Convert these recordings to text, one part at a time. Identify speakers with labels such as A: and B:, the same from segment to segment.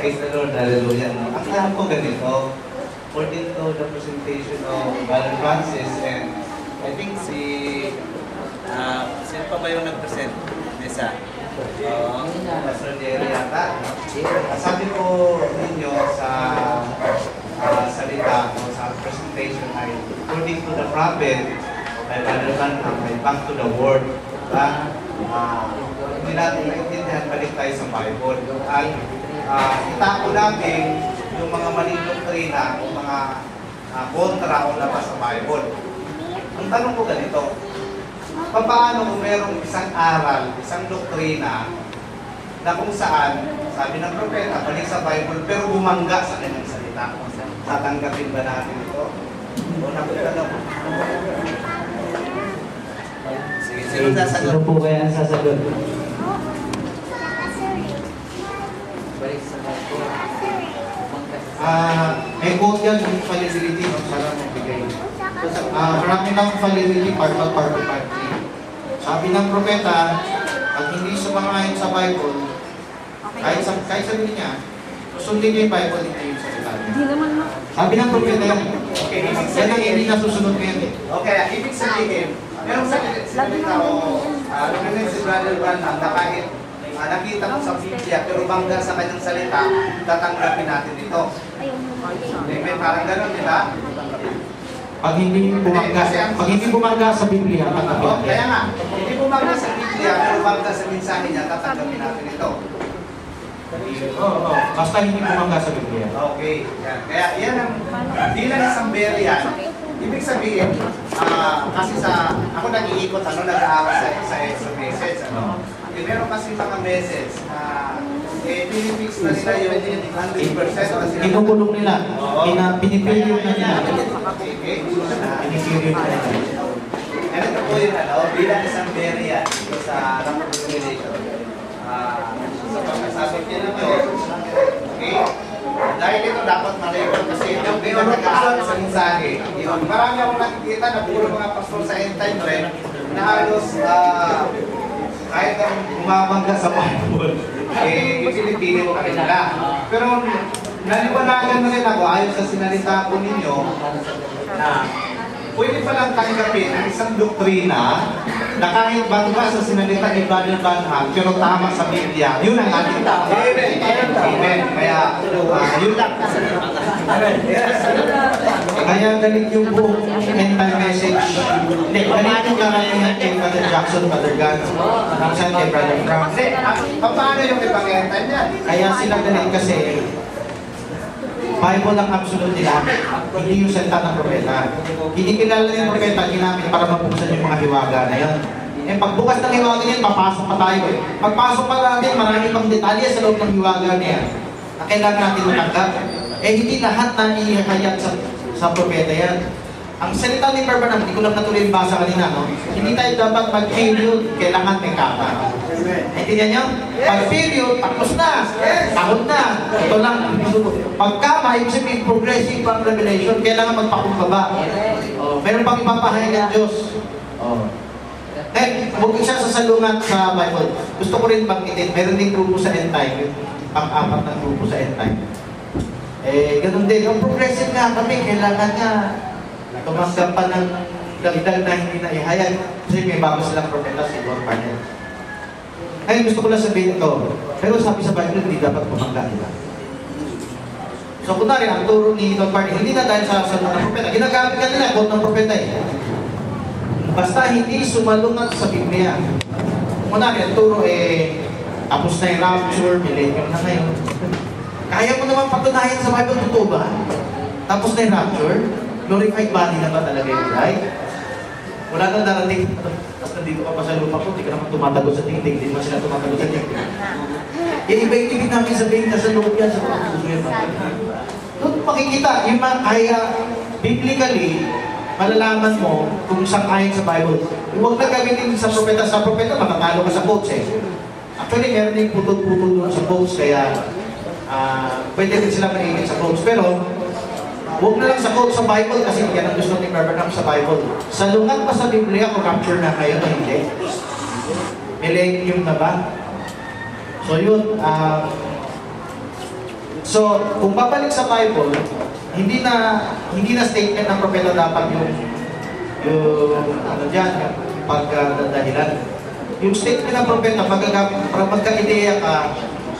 A: Praise the Lord, hallelujah. Ang alam ko ganito, according to the presentation of Brother Francis, and I think sino pa ba yung nag-present? Nessa? Pastor Jerry yata. Sabi ko ninyo sa salita o sa presentation ay according to the prophet by Brother Branham ay back to the word. Hindi natin maintindihan, balik tayo sa Bible. At itako natin yung mga maling doktrina o mga kontra o labas sa Bible. Ang tanong ko ganito, paano kung merong isang aral, isang doktrina na kung saan, sabi ng propeta, balik sa Bible, pero bumangga sa kanyang salita. Tatanggapin ba natin ito? O nakutanong? Sige, sino sasagot?
B: Sino po kaya ang sasagot?
C: May quote yan yung fallibility ng sarang magbigay. Marami ng fallibility, part 1, part 2, part 3. Sabi ng propeta, pag hindi sumang-ayon sa Bible, kahit sabihin niya, susundin niya yung Bible, hindi yung salita niya. Sabi ng propeta yan.
A: Okay, ibig
C: Yan ang hindi
A: sabihin,
C: nasusunod ko yan eh.
A: okay, ibig sabihin, merong salita o narinig si Brother Branham na kahit nakita mo sa Biblia pero bangga sa kanyang salita, tatanggapin natin ito. May parang gano'n, di ba?
C: Pag hindi bumangga sa Biblia, tatanggapin.
A: Kaya nga, hindi bumangga sa Biblia pero bangga sa mensahe niya, tatanggapin natin ito.
C: Basta hindi bumangga sa Biblia.
A: Okay, yan. Kaya yan ang bilang isang yan. Ibig sabihin, kasi ako nag-iikot, nag-aaral sa message, meron kasi mga message na pinifix na nila yung 100%
C: Kinukulong nila. Pinipilyo na nila. Pinipilyo na nila.
A: Ano ito po yung bilang isang yan sa reconciliation. Sa pagkasabi ninyo, okay? Dahil ito dapat malayon kasi yung pinag-aaral sa mensahe. Marami akong nakikita na puro mga pastor sa end time rin na halos kahit ang bumabangga sa Bible, ipinipili ko kanila. Pero naliwanagan na rin ako ayon sa sinalita po ninyo na pwede palang tanggapin ang isang doktrina na kahit bangga sa sinalita ni Brother Branham pero tama sa Biblia. Yun ang ating tao. Amen. Amen. Kaya yun lang.
C: Kaya galit yung buong end-time message. Hindi, galit yung karamihan kay Brother Jackson, Brother Gans, minsan kay Brother Frank.
A: Paano yung ibang end-time yan?
C: Kaya sila galit kasi Bible ang absolute nila, hindi yung salita ng propeta. Hindi kilala yung propeta, ginamit para mabuksan yung mga hiwaga na yun. Eh pagbukas ng hiwaga niyan, papasok pa tayo eh. Pagpasok pa natin, marami pang detalye sa loob ng hiwaga niya na kailangan natin matanggap. Eh hindi lahat na ihayag sa propeta yan. Ang salita ni Branham, hindi ko lang natuloy yung basa kanina, no? Hindi tayo dapat mag-period, kailangan may kapa. Naintindihan niyo? Pag-period, tapos na. Tahon na. Ito lang. Pagkama, ibig sabihin, progressive pang revelation, kailangan magpakumbaba. Meron pang ipapahayag ang Diyos. Huwag siya sasalungat sa Bible. Gusto ko rin banggitin, meron din grupo sa end time, pang-apat na grupo sa end time. Ganun din. Yung progressive nga kami, kailangan nga tumanggap pa ng dagdag na hindi na ihayag. Kasi may bago silang propeta si Lord Parnell. Ngayon gusto ko lang sabihin ito, pero sabi sa Bible, hindi dapat pumangga nila. So kunwari, ang turo ni Lord Parnell, hindi na dahil sa salita ng propeta. Ginagamit ka nila, quote ng propeta eh. Basta hindi sumalungat sa Biblia. Kunwari, ang turo tapos na yung rapture, millennium na ngayon. Kaya mo naman patunayan sa Bible, totoo ba? Tapos na yung rapture, glorified body na ba talaga yung right? Wala nang darating. Tapos nandito ka pa sa lupa ko, hindi ka naman tumatagot sa tingting, hindi naman sila tumatagot sa tingting. Iba-ibig namin sabihin na sa loob yan, sa mga puso yan. Doon makikita, yung mga kaya, biblically, malalaman mo kung sang-ayon sa Bible. Huwag na gamitin sa propeta, makakalo ka sa quotes eh. Actually, meron din putol-putol doon sa quotes, kaya pwede rin sila maingit sa quotes. Pero, huwag na lang sa quote sa Bible kasi yan ang gusto ni Branham sa Bible. Salungat pa sa Biblia kung capture na kayo na hindi. Millennium na ba? So yun, So, kung babalik sa Bible, hindi na statement ng propeta dapat yung ano diyan, yung pagdadahilan. Yung statement ng propeta, para magka-ideya ka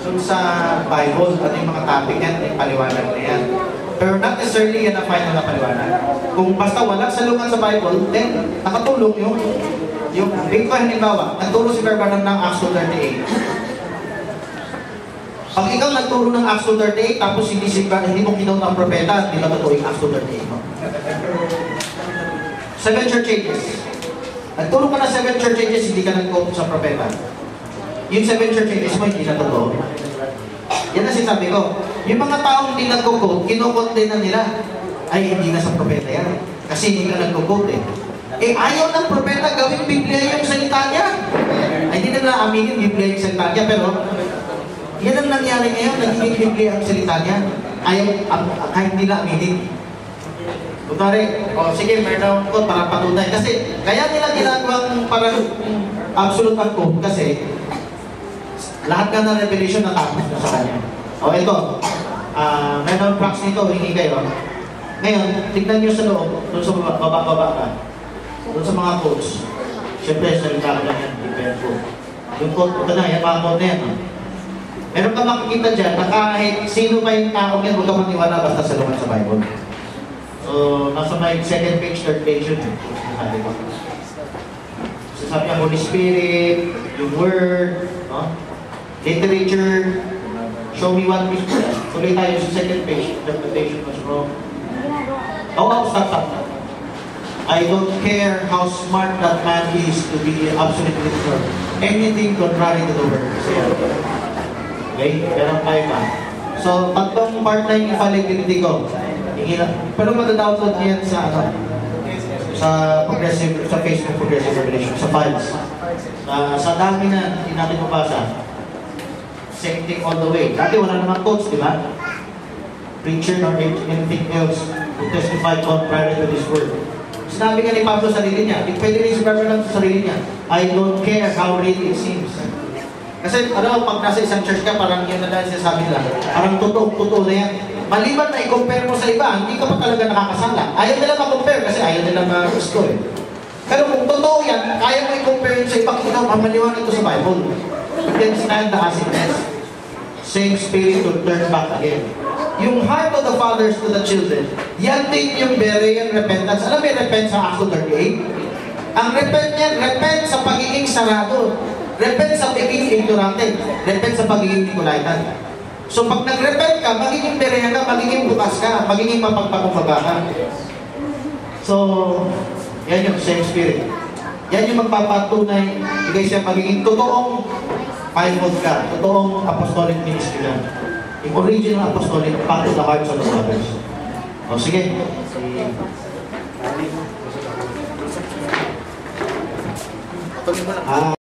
C: dun sa Bible, ano yung mga topic yan, yung paliwanag na yan. Pero not necessarily yan ang final na paliwanag. Kung basta walang salungan sa Bible, then nakatulong yung halimbawa, nagturo si Barbanam ng Acts 2:38. Pag ikaw nagturo ng Acts 2:38, tapos hindi mo kinaw ng propeta, hindi na totoo yung Acts 2:38 mo. 7 church ages. Nagturo ka na 7 church ages, hindi ka nag-quote sa propeta. Yung 7 church ages mo, hindi na totoo. Yan ang sinasabi ko. Yung mga taong hindi nag-quote, kinukonde na nila. Ay, hindi na sa propeta yan. Kasi hindi ka nag-quote eh. Eh, ayaw ng propeta gawing Biblia yung salita niya. Ay, hindi na aminin Biblia yung salita niya, pero yan ang nangyari ngayon, nagiging Biblia ang salita niya. Ayaw, kahit hindi na aminin. Kunwari, sige, meron ko para patunay. Kasi, kaya nila ginagawang parang absolute ang quote kasi lahat ka ng revelation natapos na sa kanya. Ito, meron prox nito, hingi kayo. Ngayon, tignan nyo sa loob, doon sa baba ka. Doon sa mga quotes. Siyempre, salita ka lang yan, depend po. Yung quote, ito na, yan, mga quote na yan. Meron ka makikita dyan na kahit sino pa yung taong yan, huwag ka maniwala basta sa luman sa Bible. So, nasa may second page, third page yun. Sabi ko. So, sabi niya, Holy Spirit, yung Word, no? Literature, show me one piece. Tuloy tayo sa second page, interpretation was wrong. Stop. I don't care how smart that man is to be absolutely sure. Anything contrary to the word. Okay? Ganun tayo pa. So, tatlong part na yung infallibility ko. Pero madadownload niyan sa sa Facebook Progressive Revelation, sa files. Sa dami na hindi natin mabasa. Same thing all the way. Dati wala naman quotes, di ba? Preacher or anything else to testify contrary to this word. Sinabi nga ni Pablo sa sarili niya, pwede rin si Barbanam sa sarili niya, I don't care how real it seems. Kasi pag nasa isang church ka, parang yun na dahil sinasabi nila, parang totoo na yan. Maliban na i-compare mo sa iba, hindi ka pa talaga nakakasala. Ayaw nila ma-compare kasi ayaw nila ma-gusto eh. Pero kung totoo yan, kaya mo i-compare yun sa iba, kung maliwanag ito sa Bible. You can stand the acidness. Same spirit to turn back again. Yung heart of the fathers to the children, yan din yung Berean repentance. Alam mo yung repent sa Acts 2:38? Ang repent niyan, repent sa pagiging sarado. Repent sa pagiging ignorante. Repent sa pagiging Nicolaitan. So pag nag-repent ka, magiging Berean ka, magiging bukas ka, magiging mapagpakumbaba ka. So, yan yung same spirit. Yan yung magpapatunay, bigay siya magiging totoong fivefold ka, totoong apostolic ministry lang. Yung original apostolic, back to the hearts of the brothers. O sige.